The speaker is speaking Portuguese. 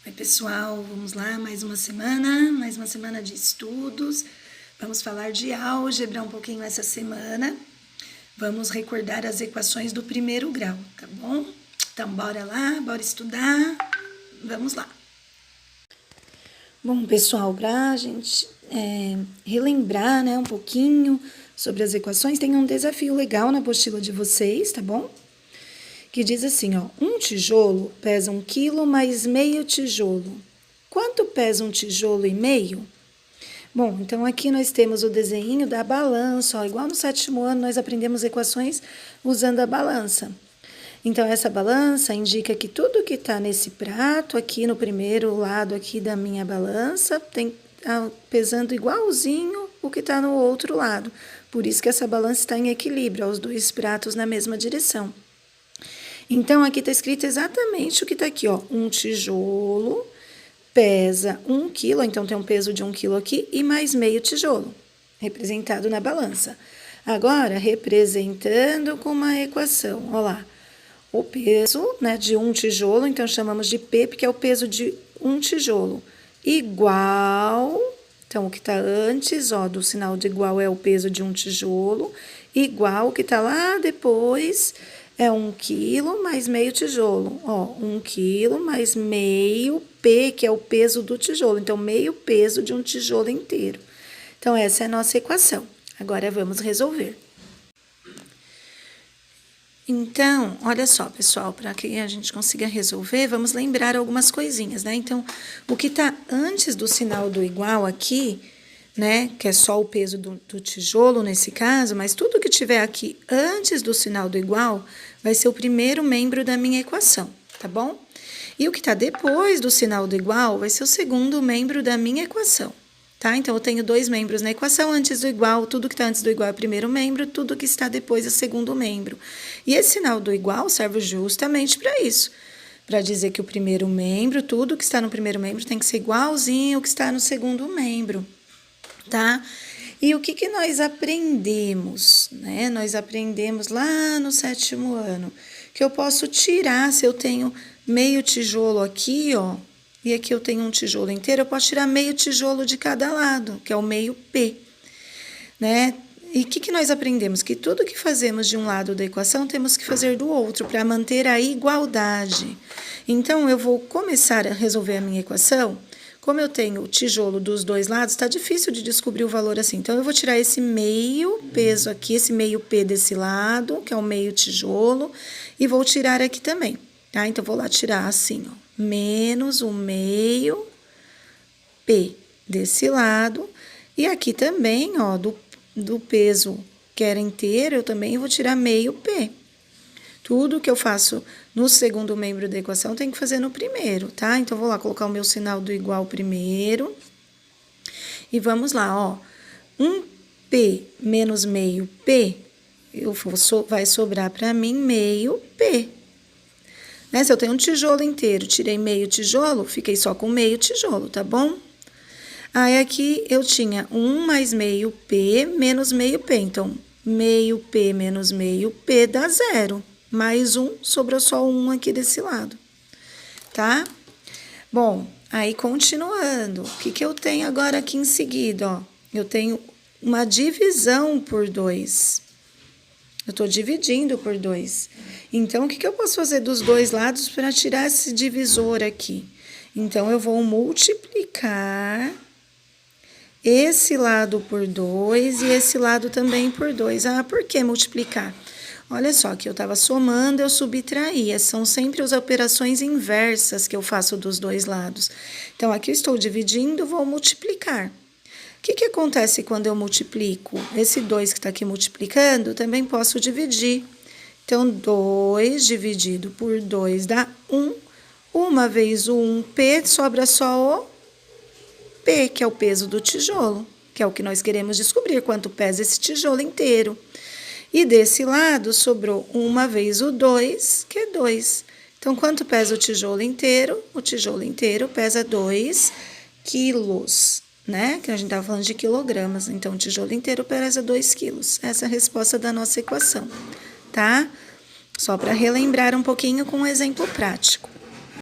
Oi, pessoal, vamos lá, mais uma semana de estudos. Vamos falar de álgebra um pouquinho essa semana. Vamos recordar as equações do primeiro grau, tá bom? Então, bora lá, bora estudar. Vamos lá. Bom, pessoal, para a gente relembrar, né, um pouquinho sobre as equações, tem um desafio legal na apostila de vocês, tá bom? Que diz assim, ó, um tijolo pesa 1 quilo mais meio tijolo. Quanto pesa um tijolo e meio? Bom, então aqui nós temos o desenho da balança, ó, igual no 7º ano nós aprendemos equações usando a balança. Então essa balança indica que tudo que está nesse prato, aqui no primeiro lado aqui da minha balança, tem pesando igualzinho o que está no outro lado. Por isso que essa balança está em equilíbrio, ó, os dois pratos na mesma direção. Então, aqui está escrito exatamente o que está aqui, ó. Um tijolo pesa 1 quilo, então tem um peso de 1 quilo aqui, e mais meio tijolo, representado na balança. Agora, representando com uma equação, ó lá. O peso, né, de um tijolo, então chamamos de P, porque é o peso de um tijolo, igual, então o que está antes, ó, do sinal de igual é o peso de um tijolo, igual o que está lá depois é 1 quilo mais meio tijolo, ó, 1 quilo mais meio P, que é o peso do tijolo, então meio peso de um tijolo inteiro. Então essa é a nossa equação. Agora vamos resolver. Então, olha só, pessoal, para que a gente consiga resolver, vamos lembrar algumas coisinhas, né? Então, o que está antes do sinal do igual aqui, né, que é só o peso do tijolo nesse caso, mas tudo que tiver aqui antes do sinal do igual vai ser o primeiro membro da minha equação, tá bom? E o que está depois do sinal do igual vai ser o segundo membro da minha equação, tá? Então, eu tenho dois membros na equação, antes do igual, tudo que está antes do igual é o primeiro membro, tudo que está depois é o segundo membro. E esse sinal do igual serve justamente para isso, para dizer que o primeiro membro, tudo que está no primeiro membro tem que ser igualzinho ao que está no segundo membro, tá? E o que nós aprendemos, né? Nós aprendemos lá no 7º ano, que eu posso tirar, se eu tenho meio tijolo aqui, ó, e aqui eu tenho um tijolo inteiro, eu posso tirar meio tijolo de cada lado, que é o meio P, né? E o que nós aprendemos? Que tudo que fazemos de um lado da equação, temos que fazer do outro, para manter a igualdade. Então, eu vou começar a resolver a minha equação. Como eu tenho o tijolo dos dois lados, está difícil de descobrir o valor assim. Então, eu vou tirar esse meio peso aqui, esse meio P desse lado, que é o meio tijolo, e vou tirar aqui também, tá? Então, vou lá tirar assim, ó, menos o meio P desse lado. E aqui também, ó, do peso que era inteiro, eu também vou tirar meio P. Tudo que eu faço no segundo membro da equação, tem que fazer no primeiro, tá? Então, vou lá colocar o meu sinal do igual primeiro. E vamos lá, ó. 1P menos meio P, vai sobrar para mim meio P. Né? Se eu tenho um tijolo inteiro, tirei meio tijolo, fiquei só com meio tijolo, tá bom? Aí, aqui eu tinha 1 mais meio P menos meio P. Então, meio P menos meio P dá 0. Mais 1, sobrou só 1 aqui desse lado, tá? Bom, aí continuando, o que eu tenho agora aqui em seguida, ó? Eu tenho uma divisão por 2. Eu tô dividindo por 2. Então, o que eu posso fazer dos dois lados para tirar esse divisor aqui? Então, eu vou multiplicar esse lado por 2 e esse lado também por 2. Ah, por que multiplicar? Olha só, que eu estava somando, eu subtraía. São sempre as operações inversas que eu faço dos dois lados. Então, aqui eu estou dividindo, vou multiplicar. O que acontece quando eu multiplico? Esse 2 que está aqui multiplicando, também posso dividir. Então, 2 dividido por 2 dá 1. Uma vez o 1P, sobra só o P, que é o peso do tijolo, que é o que nós queremos descobrir, quanto pesa esse tijolo inteiro. E desse lado sobrou uma vez o 2, que é 2. Então, quanto pesa o tijolo inteiro? O tijolo inteiro pesa 2 quilos, né? Que a gente estava falando de quilogramas. Então, o tijolo inteiro pesa 2 quilos. Essa é a resposta da nossa equação, tá? Só para relembrar um pouquinho com um exemplo prático.